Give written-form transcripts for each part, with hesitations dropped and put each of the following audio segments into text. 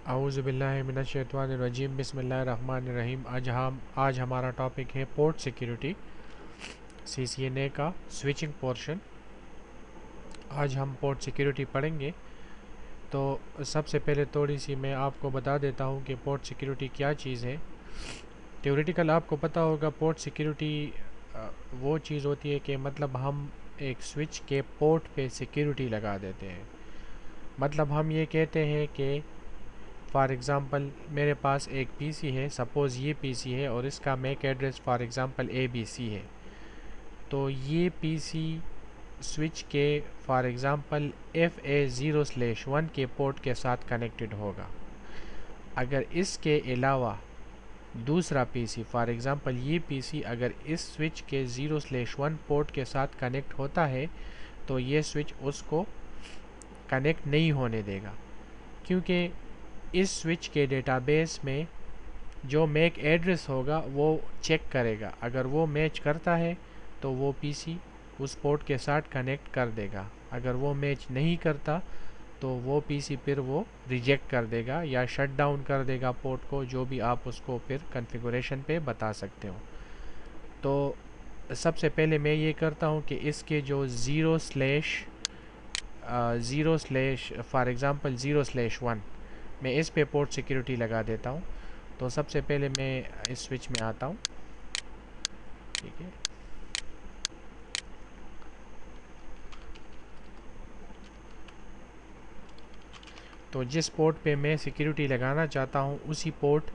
औज़ु बिल्लाहि मिनश्शैतानिर्रजीम बिस्मिल्लाहिर्रहमानिर्रहीम। आज हमारा टॉपिक है पोर्ट सिक्योरिटी CCNA का स्विचिंग पोर्शन। आज हम पोर्ट सिक्योरिटी पढ़ेंगे। तो सबसे पहले थोड़ी सी मैं आपको बता देता हूँ कि पोर्ट सिक्योरिटी क्या चीज़ है। थ्योरेटिकल आपको पता होगा, पोर्ट सिक्योरिटी वो चीज़ होती है कि मतलब हम एक स्विच के पोर्ट पे सिक्योरिटी लगा देते हैं। मतलब हम ये कहते हैं कि फॉर एग्ज़ाम्पल मेरे पास एक पीसी है, सपोज़ ये पीसी है और इसका Mac address for example ABC है। तो ये पीसी स्विच के फॉर एग्ज़ाम्पल FA0/1 के पोर्ट के साथ कनेक्टेड होगा। अगर इसके अलावा दूसरा पीसी फॉर एग्ज़ाम्पल ये पीसी अगर इस स्विच के 0/1 पोर्ट के साथ कनेक्ट होता है तो ये स्विच उसको कनेक्ट नहीं होने देगा, क्योंकि इस स्विच के डेटाबेस में जो मैक एड्रेस होगा वो चेक करेगा। अगर वो मैच करता है तो वो पीसी उस पोर्ट के साथ कनेक्ट कर देगा। अगर वो मैच नहीं करता तो वो पीसी फिर वो रिजेक्ट कर देगा या शट डाउन कर देगा पोर्ट को, जो भी आप उसको फिर कॉन्फ़िगरेशन पे बता सकते हो। तो सबसे पहले मैं ये करता हूँ कि इसके जो फॉर एग्ज़ाम्पल 0/1 मैं इस पे पोर्ट सिक्योरिटी लगा देता हूँ। तो सबसे पहले मैं इस स्विच में आता हूँ, ठीक है। तो जिस पोर्ट पे मैं सिक्योरिटी लगाना चाहता हूँ उसी पोर्ट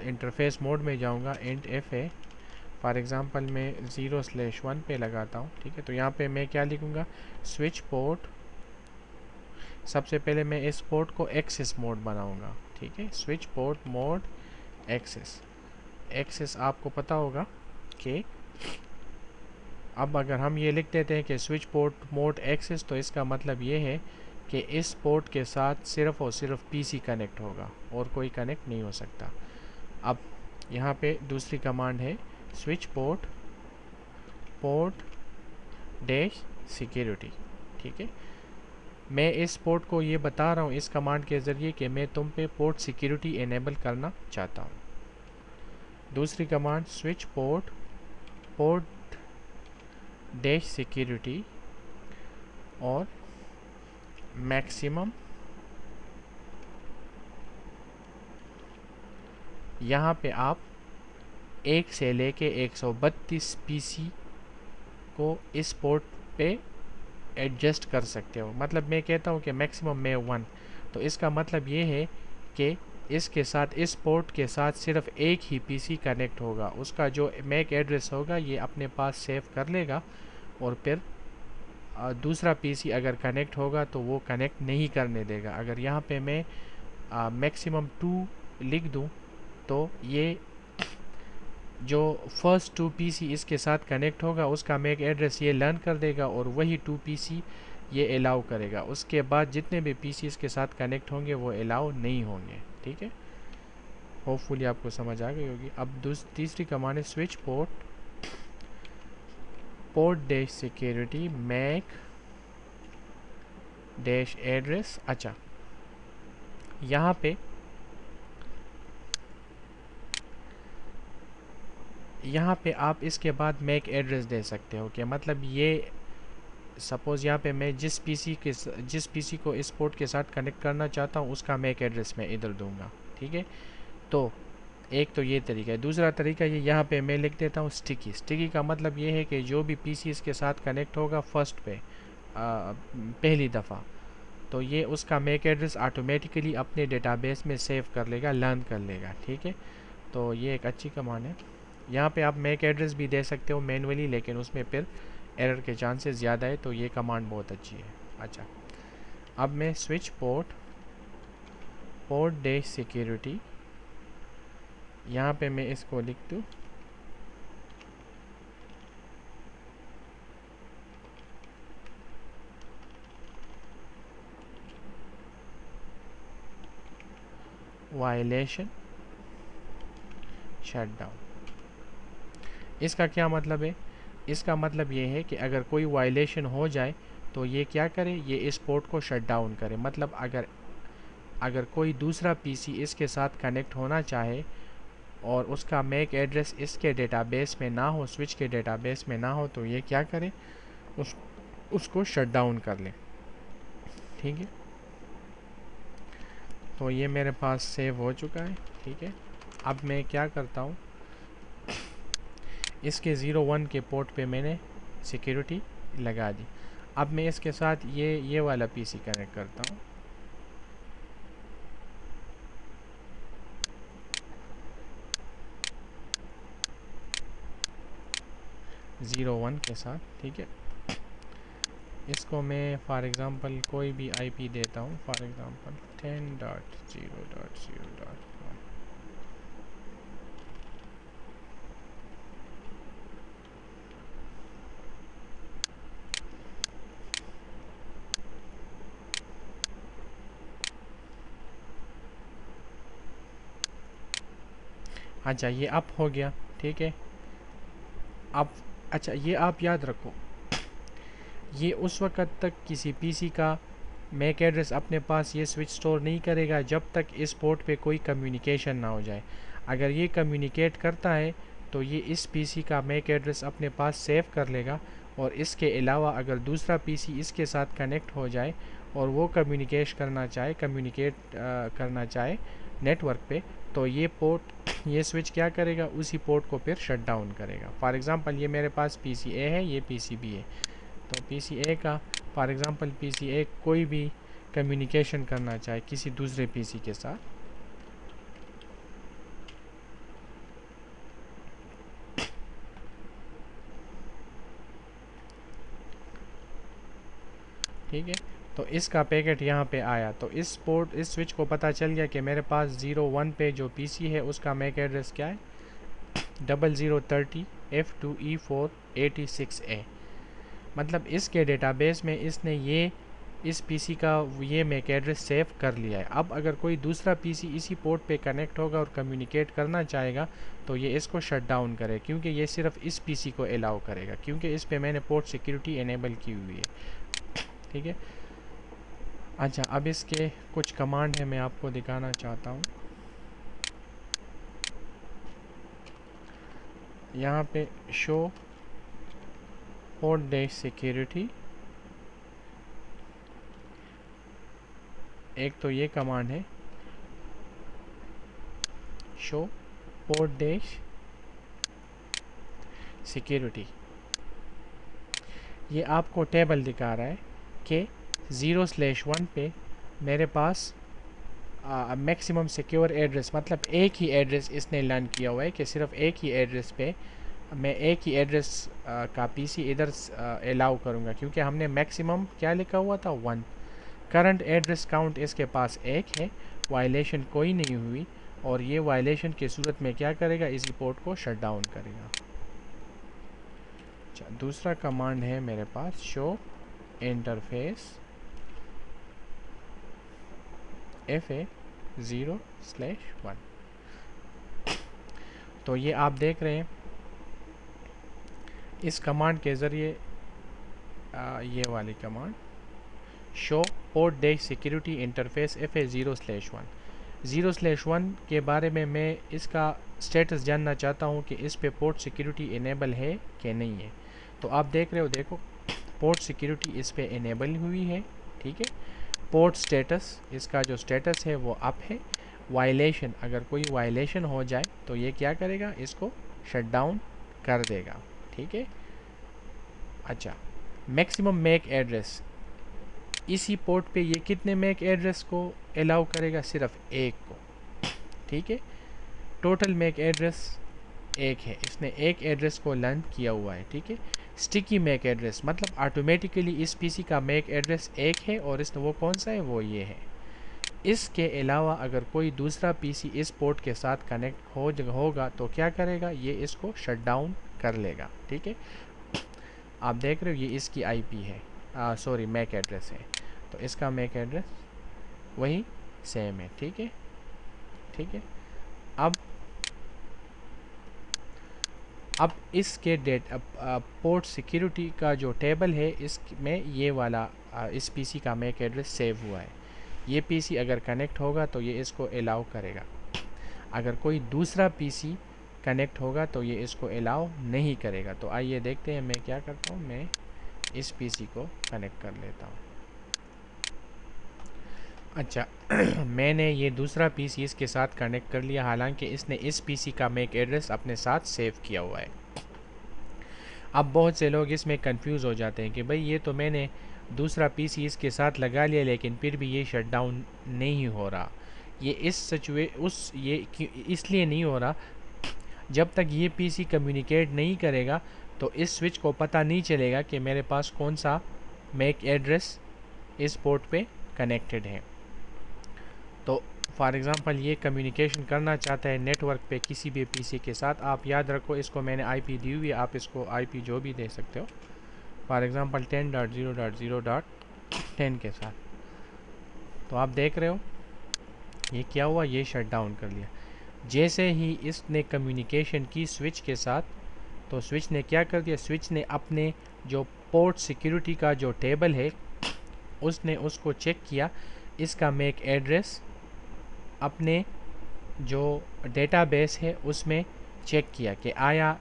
इंटरफेस मोड में जाऊँगा, इंट FA फॉर एग्ज़ाम्पल मैं 0/1 पे लगाता हूँ, ठीक है। तो यहाँ पे मैं क्या लिखूँगा, स्विच पोर्ट। सबसे पहले मैं इस पोर्ट को एक्सेस मोड बनाऊँगा, ठीक है। स्विच पोर्ट मोड एक्सेस आपको पता होगा कि अब अगर हम ये लिख देते हैं कि स्विच पोर्ट मोड एक्सेस, तो इसका मतलब ये है कि इस पोर्ट के साथ सिर्फ़ और सिर्फ पीसी कनेक्ट होगा और कोई कनेक्ट नहीं हो सकता। अब यहाँ पे दूसरी कमांड है स्विच पोर्ट डैश सिक्योरिटी, ठीक है। मैं इस पोर्ट को ये बता रहा हूँ इस कमांड के ज़रिए कि मैं तुम पे पोर्ट सिक्योरिटी इनेबल करना चाहता हूँ। दूसरी command switch port dash security और मैक्सिमम, यहाँ पे आप 1 से लेके 132 पीसी को इस पोर्ट पे एडजस्ट कर सकते हो। मतलब मैं कहता हूँ कि मैक्सिमम में 1, तो इसका मतलब ये है कि इसके साथ इस पोर्ट के साथ सिर्फ एक ही पीसी कनेक्ट होगा। उसका जो मैक एड्रेस होगा ये अपने पास सेव कर लेगा और फिर दूसरा पीसी अगर कनेक्ट होगा तो वो कनेक्ट नहीं करने देगा। अगर यहाँ पे मैं मैक्सिमम 2 लिख दूँ तो ये जो फर्स्ट 2 पीसी इसके साथ कनेक्ट होगा उसका मैक एड्रेस ये लर्न कर देगा और वही 2 पीसी ये अलाउ करेगा। उसके बाद जितने भी पीसी इसके साथ कनेक्ट होंगे वो अलाउ नहीं होंगे, ठीक है। होपफुली आपको समझ आ गई होगी। अब तीसरी कमांड है switch port dash security Mac dash address. अच्छा, यहाँ पे आप इसके बाद मैक एड्रेस दे सकते हो कि मतलब ये सपोज़ यहाँ पे मैं जिस पीसी को इस पोर्ट के साथ कनेक्ट करना चाहता हूँ उसका मैक एड्रेस मैं इधर दूंगा, ठीक है। तो एक तो ये तरीका है। दूसरा तरीका ये यहाँ पे मैं लिख देता हूँ स्टिकी का मतलब ये है कि जो भी पीसी इसके साथ कनेक्ट होगा फर्स्ट पे पहली दफ़ा, तो ये उसका मैक एड्रेस ऑटोमेटिकली अपने डेटाबेस में सेव कर लेगा, लर्न कर लेगा, ठीक है। तो ये एक अच्छी कमांड है। यहाँ पे आप मैक एड्रेस भी दे सकते हो मैनुअली, लेकिन उसमें फिर एरर के चांसेस ज़्यादा है, तो ये कमांड बहुत अच्छी है। अच्छा, अब मैं स्विच पोर्ट डैश सिक्योरिटी, यहाँ पे मैं इसको लिख दूँ वायलेशन शटडाउन। इसका क्या मतलब है? इसका मतलब ये है कि अगर कोई वायलेशन हो जाए तो ये क्या करे, ये इस पोर्ट को शट डाउन करे। मतलब अगर अगर कोई दूसरा पीसी इसके साथ कनेक्ट होना चाहे और उसका मैक एड्रेस इसके डेटाबेस में ना हो, स्विच के डेटाबेस में ना हो, तो ये क्या करें, उसको शट डाउन कर लें। ठीक है, तो ये मेरे पास सेव हो चुका है। ठीक है, अब मैं क्या करता हूँ, इसके 01 के पोर्ट पे मैंने सिक्योरिटी लगा दी। अब मैं इसके साथ ये वाला पीसी कनेक्ट करता हूँ, 01 के साथ। ठीक है, इसको मैं फॉर एग्ज़ाम्पल कोई भी आईपी देता हूँ, फॉर एग्ज़ाम्पल 10.0.0.1। अच्छा, ये अप हो गया। ठीक है, अब अच्छा, ये आप याद रखो, ये उस वक़्त तक किसी पीसी का मैक एड्रेस अपने पास ये स्विच स्टोर नहीं करेगा जब तक इस पोर्ट पे कोई कम्युनिकेशन ना हो जाए। अगर ये कम्युनिकेट करता है तो ये इस पीसी का मैक एड्रेस अपने पास सेव कर लेगा, और इसके अलावा अगर दूसरा पीसी इसके साथ कनेक्ट हो जाए और वो कम्युनिकेट करना चाहे नेटवर्क पे, तो ये ये स्विच क्या करेगा, उसी पोर्ट को फिर शट डाउन करेगा। फॉर एग्ज़ाम्पल ये मेरे पास पीसी ए है, ये पीसी बी है, तो पीसी ए का फॉर एग्ज़ाम्पल पीसी ए कोई भी कम्युनिकेशन करना चाहे किसी दूसरे पीसी के साथ, ठीक है, तो इसका पैकेट यहाँ पे आया, तो इस स्विच को पता चल गया कि मेरे पास 01 पे जो पीसी है उसका मैक एड्रेस क्या है, 0030 F2E486A। मतलब इसके डेटाबेस में इसने इस पीसी का ये मैक एड्रेस सेव कर लिया है। अब अगर कोई दूसरा पीसी इसी पोर्ट पे कनेक्ट होगा और कम्युनिकेट करना चाहेगा तो ये इसको शट डाउन करे, क्योंकि ये सिर्फ इस पीसी को अलाउ करेगा, क्योंकि इस पे मैंने पोर्ट सिक्योरिटी इनेबल की हुई है। ठीक है, अच्छा, अब इसके कुछ कमांड है मैं आपको दिखाना चाहता हूँ। यहाँ पे शो पोर्ट डैश सिक्योरिटी, एक तो ये कमांड है शो पोर्ट डैश सिक्योरिटी, ये आपको टेबल दिखा रहा है कि 0/1 पे मेरे पास मैक्सिमम सिक्योर एड्रेस, मतलब एक ही एड्रेस इसने लर्न किया हुआ है कि सिर्फ एक ही एड्रेस पे मैं एक ही एड्रेस का पीसी इधर अलाउ करूँगा, क्योंकि हमने मैक्सिमम क्या लिखा हुआ था, 1। करंट एड्रेस काउंट इसके पास 1 है, वायलेशन कोई नहीं हुई, और ये वायलेशन की सूरत में क्या करेगा, इस रिपोर्ट को शट डाउन करेगा। अच्छा, दूसरा कमांड है मेरे पास शो इंटरफेस FA0/1। तो ये आप देख रहे हैं इस कमांड के ज़रिए, ये वाली command show port dash security interface FA0/1। 0/1 के बारे में मैं इसका स्टेटस जानना चाहता हूँ कि इस पे पोर्ट सिक्योरिटी इनेबल है कि नहीं है। तो आप देख रहे हो, देखो पोर्ट सिक्योरिटी इस पे इनेबल हुई है। ठीक है, पोर्ट स्टेटस, इसका जो स्टेटस है वो अप है। वायलेशन, अगर कोई वायलेशन हो जाए तो ये क्या करेगा, इसको शट डाउन कर देगा। ठीक है, अच्छा, मैक्सिमम मैक एड्रेस, इसी पोर्ट पे ये कितने मैक एड्रेस को अलाउ करेगा, सिर्फ एक को। ठीक है, टोटल मैक एड्रेस एक है, इसने एक एड्रेस को लर्न किया हुआ है। ठीक है, स्टिकी मैक एड्रेस मतलब ऑटोमेटिकली इस पीसी का मैक एड्रेस एक है, और इसने वो कौन सा है, वो ये है। इसके अलावा अगर कोई दूसरा पीसी इस पोर्ट के साथ कनेक्ट होगा तो क्या करेगा, ये इसको शट डाउन कर लेगा। ठीक है, आप देख रहे हो ये इसकी आईपी है, सॉरी मैक एड्रेस है, तो इसका मैक एड्रेस वही सेम है। ठीक है, ठीक है, अब इसके पोर्ट सिक्योरिटी का जो टेबल है इसमें ये वाला इस पीसी का मैक एड्रेस सेव हुआ है। ये पीसी अगर कनेक्ट होगा तो ये इसको अलाउ करेगा, अगर कोई दूसरा पीसी कनेक्ट होगा तो ये इसको अलाउ नहीं करेगा। तो आइए देखते हैं मैं क्या करता हूँ, मैं इस पीसी को कनेक्ट कर लेता हूँ। अच्छा मैंने ये दूसरा पीसी इसके साथ कनेक्ट कर लिया, हालांकि इसने इस पीसी का मैक एड्रेस अपने साथ सेव किया हुआ है। अब बहुत से लोग इसमें कंफ्यूज हो जाते हैं कि भाई ये तो मैंने दूसरा पीसी इसके साथ लगा लिया लेकिन फिर भी ये शट डाउन नहीं हो रहा। ये इसलिए नहीं हो रहा, जब तक ये पीसी कम्युनिकेट नहीं करेगा तो इस स्विच को पता नहीं चलेगा कि मेरे पास कौन सा मैक एड्रेस इस पोर्ट पे कनेक्टेड है। तो फॉर एग्ज़ाम्पल ये कम्युनिकेशन करना चाहता है नेटवर्क पे किसी भी पीसी के साथ। आप याद रखो इसको मैंने आईपी दी हुई है, आप इसको आईपी जो भी दे सकते हो, फॉर एग्ज़ाम्पल 10.0.0.10 के साथ। तो आप देख रहे हो ये क्या हुआ, ये शट डाउन कर लिया। जैसे ही इसने कम्युनिकेशन की स्विच के साथ, तो स्विच ने क्या कर दिया, स्विच ने अपने जो पोर्ट सिक्योरिटी का जो टेबल है उसने उसको चेक किया, इसका मैक एड्रेस अपने जो डेटाबेस है उसमें चेक किया कि आया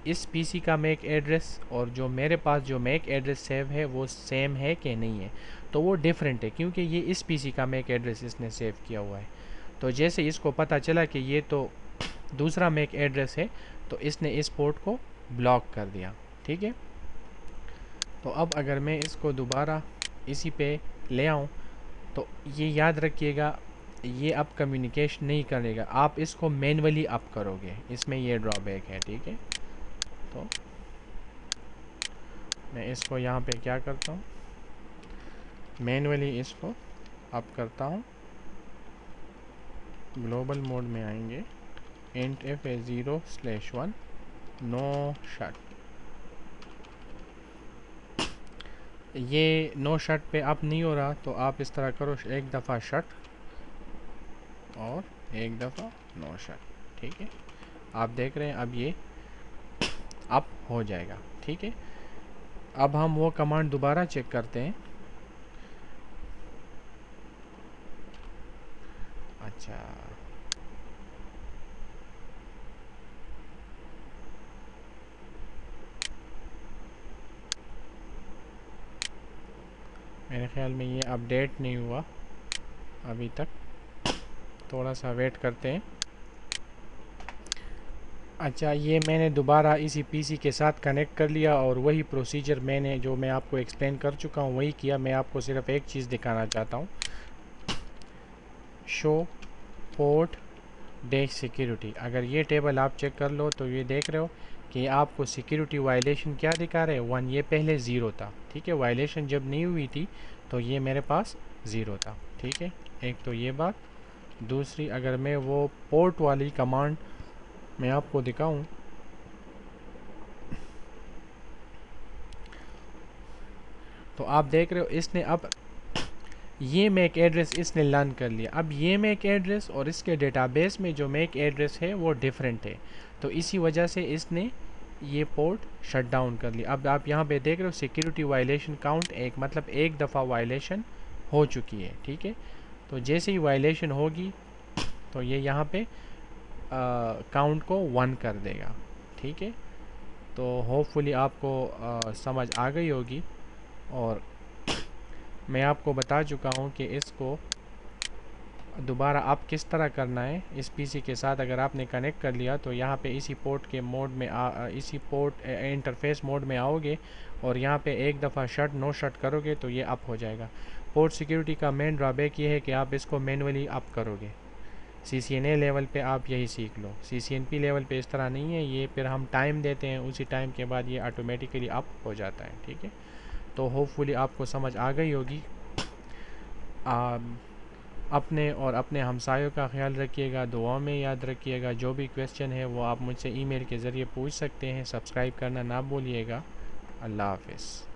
इस पीसी का मैक एड्रेस और जो मेरे पास जो मैक एड्रेस सेव है वो सेम है कि नहीं है। तो वो डिफरेंट है क्योंकि ये इस पीसी का मैक एड्रेस इसने सेव किया हुआ है। तो जैसे इसको पता चला कि ये तो दूसरा मैक एड्रेस है तो इसने इस पोर्ट को ब्लॉक कर दिया। ठीक है, तो अब अगर मैं इसको दोबारा इसी पे ले आऊँ तो ये याद रखिएगा ये अब कम्युनिकेशन नहीं करेगा, आप इसको मैन्युअली अप करोगे, इसमें ये ड्रॉबैक है। ठीक है, तो मैं इसको यहाँ पे क्या करता हूँ, मैन्युअली इसको अप करता हूँ। ग्लोबल मोड में आएंगे, इंट fa0/1 नो शट, ये नो शट पे अप नहीं हो रहा तो आप इस तरह करो, एक दफ़ा शट और एक दफ़ा नो शट। ठीक है, आप देख रहे हैं अब ये अप हो जाएगा। ठीक है, अब हम वो कमांड दोबारा चेक करते हैं। अच्छा मेरे ख्याल में ये अपडेट नहीं हुआ अभी तक, थोड़ा सा वेट करते हैं। अच्छा ये मैंने दोबारा इसी पीसी के साथ कनेक्ट कर लिया और वही प्रोसीजर मैंने जो मैं आपको एक्सप्लेन कर चुका हूँ वही किया। मैं आपको सिर्फ एक चीज़ दिखाना चाहता हूँ, शो पोर्ट डैश सिक्योरिटी। अगर ये टेबल आप चेक कर लो तो ये देख रहे हो कि आपको सिक्योरिटी वायलेशन क्या दिखा रहे हैं, 1। ये पहले 0 था। ठीक है, वायलेशन जब नहीं हुई थी तो ये मेरे पास 0 था। ठीक है, एक तो ये बात। दूसरी, अगर मैं वो पोर्ट वाली कमांड मैं आपको दिखाऊं तो आप देख रहे हो इसने अब ये मैक एड्रेस इसने लर्न कर लिया। अब ये मैक एड्रेस और इसके डेटाबेस में जो मैक एड्रेस है वो डिफरेंट है, तो इसी वजह से इसने ये पोर्ट शट डाउन कर लिया। अब आप यहाँ पे देख रहे हो सिक्योरिटी वायलेशन काउंट 1, मतलब एक दफ़ा वायलेशन हो चुकी है। ठीक है, तो जैसे ही वायलेशन होगी तो ये यहाँ पे काउंट को 1 कर देगा। ठीक है, तो होपफुली आपको समझ आ गई होगी और मैं आपको बता चुका हूँ कि इसको दोबारा आप किस तरह करना है। इस पीसी के साथ अगर आपने कनेक्ट कर लिया तो यहाँ पे इसी पोर्ट के मोड में इसी पोर्ट इंटरफेस मोड में आओगे और यहाँ पे एक दफ़ा शट नो शट करोगे तो ये अप हो जाएगा। पोर्ट सिक्योरिटी का मेन ड्रॉबैक ये है कि आप इसको मैनुअली अप करोगे। CCNA लेवल पे आप यही सीख लो, CCNP लेवल पे इस तरह नहीं है, ये फिर हम टाइम देते हैं, उसी टाइम के बाद ये ऑटोमेटिकली अप हो जाता है। ठीक है, तो होपफुली आपको समझ आ गई होगी। अपने और अपने हमसायों का ख्याल रखिएगा, दुआ में याद रखिएगा। जो भी क्वेश्चन है वो आप मुझसे ईमेल के ज़रिए पूछ सकते हैं। सब्सक्राइब करना ना भूलिएगा। अल्लाह हाफ़िज़।